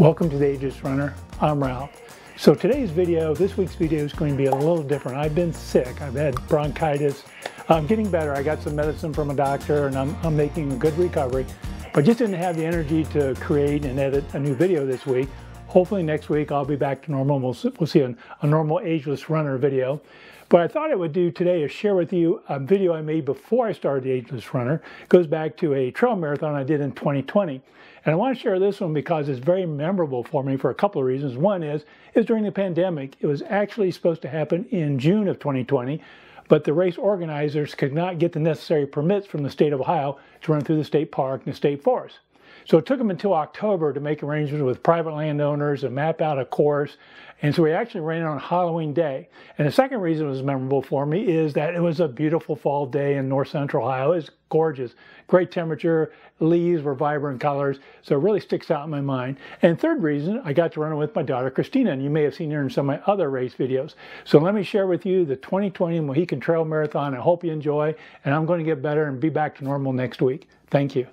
Welcome to the Ageless Runner. I'm Ralph. So today's video, this week's video is going to be a little different. I've been sick. I've had bronchitis. I'm getting better. I got some medicine from a doctor and I'm making a good recovery, but just didn't have the energy to create and edit a new video this week. Hopefully next week I'll be back to normal. We'll see a normal Ageless Runner video. But I thought I would do today is share with you a video I made before I started the Ageless Runner. It goes back to a trail marathon I did in 2020. And I want to share this one because it's very memorable for me for a couple of reasons. One is during the pandemic. It was actually supposed to happen in June of 2020, but the race organizers could not get the necessary permits from the state of Ohio to run through the state park and the state forest. So it took them until October to make arrangements with private landowners and map out a course. And so we actually ran on Halloween day. And the second reason it was memorable for me is that it was a beautiful fall day in north central Ohio. It was gorgeous, great temperature, leaves were vibrant colors. So it really sticks out in my mind. And third reason, I got to run it with my daughter, Christina, and you may have seen her in some of my other race videos. So let me share with you the 2020 Mohican Trail Marathon. I hope you enjoy, and I'm going to get better and be back to normal next week. Thank you.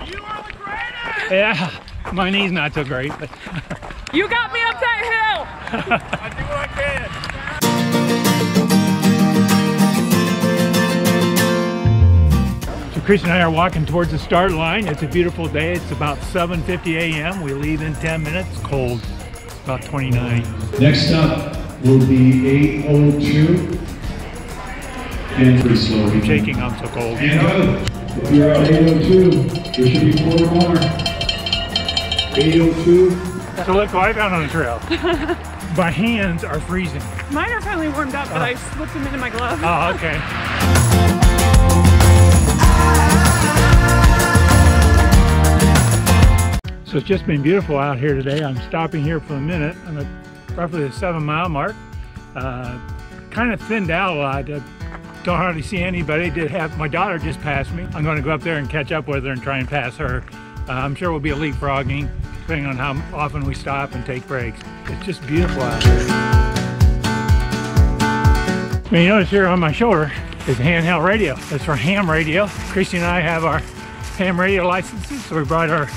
You are the greatest! Yeah, my knee's not so great, but you got me up that hill! I do what I can. So Chris and I are walking towards the start line. It's a beautiful day. It's about 7:50 a.m. We leave in 10 minutes. Cold, about 29. Next up will be 8:02. And pretty slow. I'm shaking, I'm so cold. And go. If you're at 8:02, there should be 4 more. 8:02. So look what I found on the trail. My hands are freezing. Mine are finally warmed up, but I slipped them into my glove. Oh, okay. So it's just been beautiful out here today. I'm stopping here for a minute. I'm at roughly the 7-mile mark. Kind of thinned out a lot. Don't hardly see anybody. Did have my daughter just passed me. I'm going to go up there and catch up with her and try and pass her. I'm sure we'll be leapfrogging, depending on how often we stop and take breaks. It's just beautiful out here. Now, you notice here on my shoulder is a handheld radio. It's for ham radio. Christy and I have our ham radio licenses, so we brought our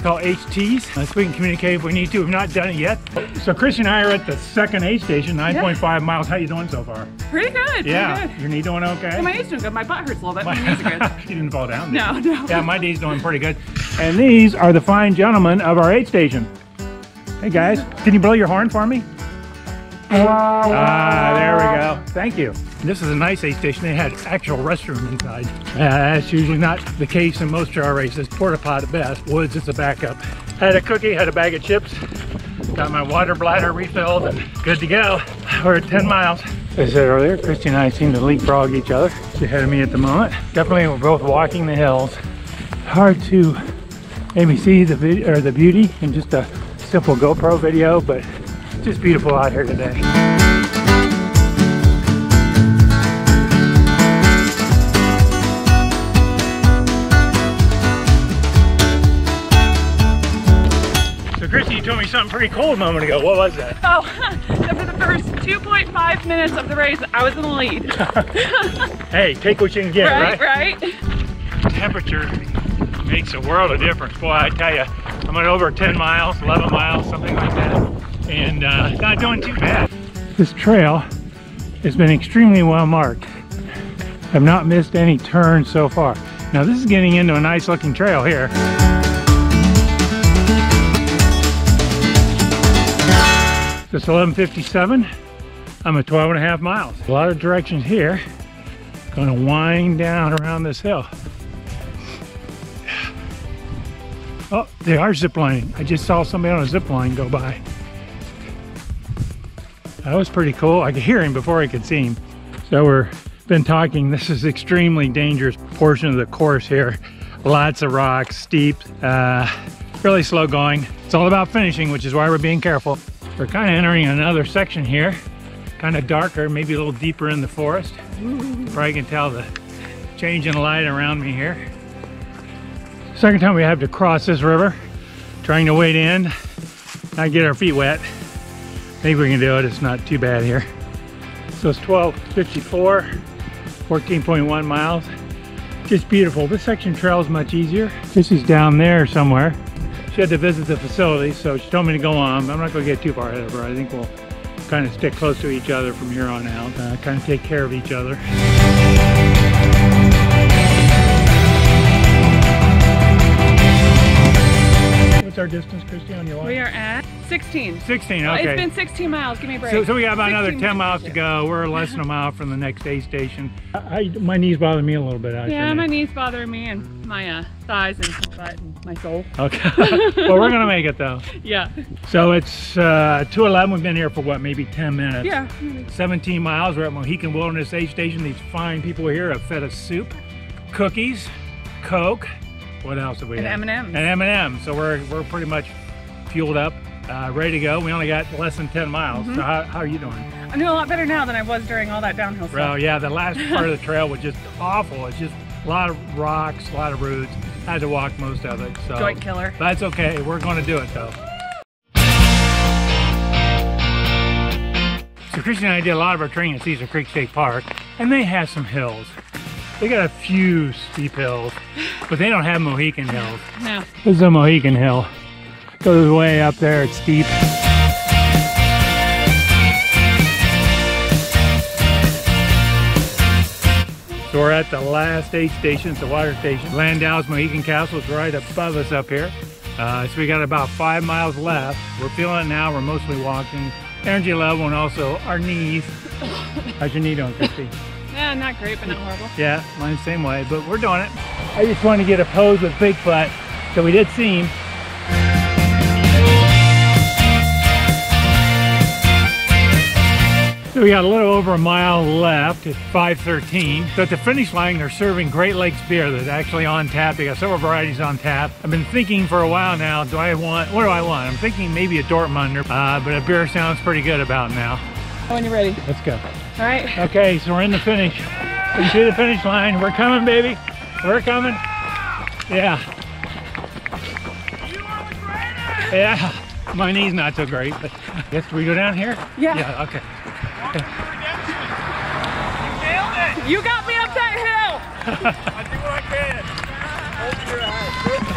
called HTs, so we can communicate if we need to. We've not done it yet. So Christy and I are at the second aid station, 9.5 miles. How you doing so far? Pretty good. Yeah. Pretty good. Your knee doing okay? Yeah, my knee's doing good. My butt hurts a little bit. My knees are good. You didn't fall down? No, no. Yeah, my knee's doing pretty good. And these are the fine gentlemen of our aid station. Hey guys, can you blow your horn for me? Ah, there we go. Thank you. This is a nice aid station. They had actual restroom inside. That's usually not the case in most trail races. Porta pot at best. Woods is a backup. Had a cookie, had a bag of chips. Got my water bladder refilled and good to go. We're at 10 miles. As I said earlier, Christy and I seem to leapfrog each other. She's ahead of me at the moment. Definitely we're both walking the hills. Hard to maybe see the video or the beauty in just a simple GoPro video, but just beautiful out here today. So Christy, you told me something pretty cool a moment ago. What was that? Oh, for the first 2.5 minutes of the race, I was in the lead. Hey, take what you can get, right? Right. Temperature makes a world of difference. Boy, I tell you, I'm at over 10 miles, 11 miles, something like that, and not doing too bad. This trail has been extremely well marked. I've not missed any turns so far. Now this is getting into a nice looking trail here. It's 11:57. I'm at 12.5 miles. A lot of directions here. Going to wind down around this hill. Oh, they are ziplining. I just saw somebody on a zip line go by. That was pretty cool. I could hear him before I could see him. So we've been talking. This is extremely dangerous portion of the course here. Lots of rocks, steep, really slow going. It's all about finishing, which is why we're being careful. We're kind of entering another section here. Kind of darker, maybe a little deeper in the forest. You probably can tell the change in light around me here. Second time we have to cross this river, trying to wade in, not get our feet wet. Maybe we can do it, it's not too bad here. So it's 12:54, 14.1 miles. Just beautiful. This section trail is much easier. This is down there somewhere. She had to visit the facility, so she told me to go on. I'm not going to get too far ahead of her. I think we'll kind of stick close to each other from here on out, kind of take care of each other. What's our distance, Christy, on your watch? We are at 16. 16, Well, okay. it's been 16 miles. Give me a break. So we got about another 10 minutes. miles to go. We're less than a mile from the next aid station. My knees bother me a little bit, actually. Yeah, my knees bother me and my thighs and butt and my soul. Okay. Well, we're going to make it, though. Yeah. So it's 2:11. We've been here for, what, maybe 10 minutes? Yeah. 17 miles. We're at Mohican Wilderness Aid Station. These fine people here have fed us soup, cookies, Coke. What else have we had? M&Ms. And M&Ms. So we're pretty much fueled up, ready to go. We only got less than 10 miles. So how are you doing? I'm doing a lot better now than I was during all that downhill stuff. Well, yeah, the last part of the trail was just awful. It's just a lot of rocks, a lot of roots. I had to walk most of it. So Joint killer. That's okay. We're going to do it, though. So Christy and I did a lot of our training at Cedar Creek State Park, and they have some hills. They got a few steep hills, but they don't have Mohican hills. No. This is a Mohican hill. Goes way up there, it's steep. So we're at the last aid station, it's the water station. Landau's Mohican Castle is right above us up here. So we got about 5 miles left. We're feeling it now, we're mostly walking. Energy level and also our knees. How's your knee doing, Christy? Yeah, not great, but not horrible. Yeah, mine's the same way, but we're doing it. I just wanted to get a pose with Bigfoot, so we did see him. So we got a little over a mile left. It's 5:13. So at the finish line, they're serving Great Lakes beer that's actually on tap. They got several varieties on tap. I've been thinking for a while now, what do I want? I'm thinking maybe a Dortmunder, but a beer sounds pretty good about now. When you're ready. Let's go. All right. Okay, so we're in the finish. We can see the finish line. We're coming, baby. We're coming. Yeah. Yeah. My knee's not so great, but I guess we go down here? Yeah. Yeah, okay. You got me up that hill. I do what I can.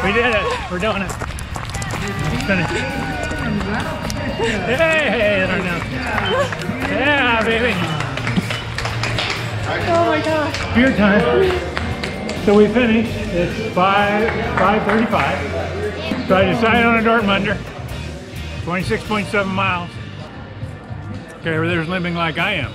We did it. We're doing it. Let's finish. Hey, there now. Yeah, baby. Oh my gosh. Beer time. So we finished. It's 5:35. So I decided on a Dortmunder. 26.7 miles. Okay, there's living like I am.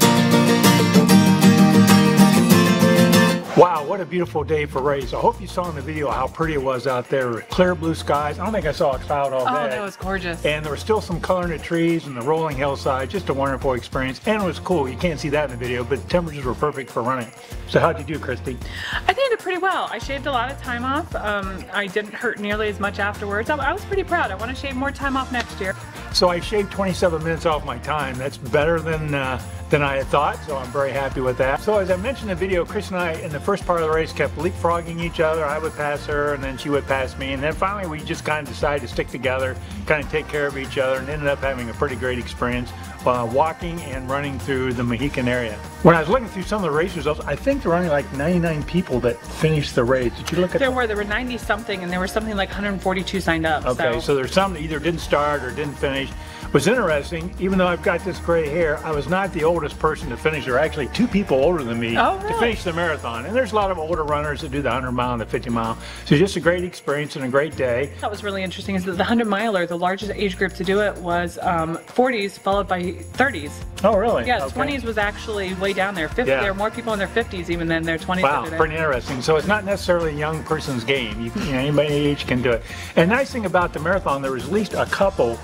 Wow, what a beautiful day for race. I hope you saw in the video how pretty it was out there. Clear blue skies. I don't think I saw a cloud all day. Oh, that was gorgeous. And there was still some color in the trees and the rolling hillside. Just a wonderful experience. And it was cool. You can't see that in the video, but the temperatures were perfect for running. So how'd you do, Christy? I think I did pretty well. I shaved a lot of time off. I didn't hurt nearly as much afterwards. I was pretty proud. I want to shave more time off next year. So I shaved 27 minutes off my time. That's better than I had thought, so I'm very happy with that. So as I mentioned in the video, Chris and I, in the first part of the race, kept leapfrogging each other. I would pass her, and then she would pass me, and then finally we just kind of decided to stick together, kind of take care of each other, and ended up having a pretty great experience walking and running through the Mohican area. When I was looking through some of the race results, I think there were only like 99 people that finished the race. Did you look at There were 90 something, and there were something like 142 signed up. Okay, so there's some that either didn't start or didn't finish. What's interesting, even though I've got this gray hair, I was not the oldest person to finish. There were actually 2 people older than me Oh, really? to finish the marathon. And there's a lot of older runners that do the 100 mile and the 50 mile. So just a great experience and a great day. That was really interesting is that the 100 miler, the largest age group to do it was 40s followed by 30s. Oh, really? Yeah, Okay. 20s was actually way down there. 50, Yeah. There are more people in their 50s even than their 20s. Wow, that did it. pretty interesting. So it's not necessarily a young person's game. You know, anybody age can do it. And nice thing about the marathon, there was at least a couple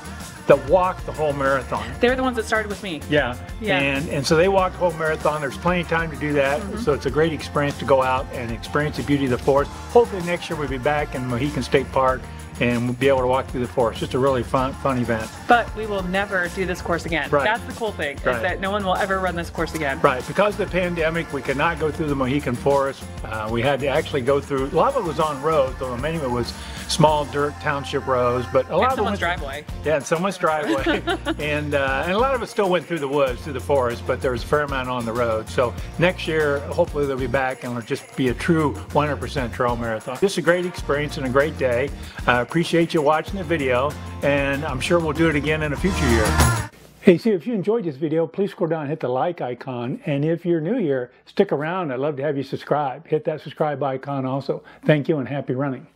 that walked the whole marathon. They're the ones that started with me. Yeah. Yeah. And so they walked the whole marathon. There's plenty of time to do that. So it's a great experience to go out and experience the beauty of the forest. Hopefully next year we'll be back in Mohican State Park and we'll be able to walk through the forest. Just a really fun event. But we will never do this course again. Right. That's the cool thing, Right. is that no one will ever run this course again. Right, because of the pandemic, we could not go through the Mohican forest. We had to actually go through, a lot of it was on roads, though many of it was small dirt township roads, but a lot of someone's them driveway. Yeah, in someone's driveway, and a lot of it still went through the woods, through the forest, but there was a fair amount on the road. So next year, hopefully they'll be back and it'll just be a true 100% trail marathon. Just a great experience and a great day. I appreciate you watching the video, and I'm sure we'll do it again in a future year. Hey, see, if you enjoyed this video, please scroll down and hit the like icon. And if you're new here, stick around. I'd love to have you subscribe. Hit that subscribe icon also. Thank you and happy running.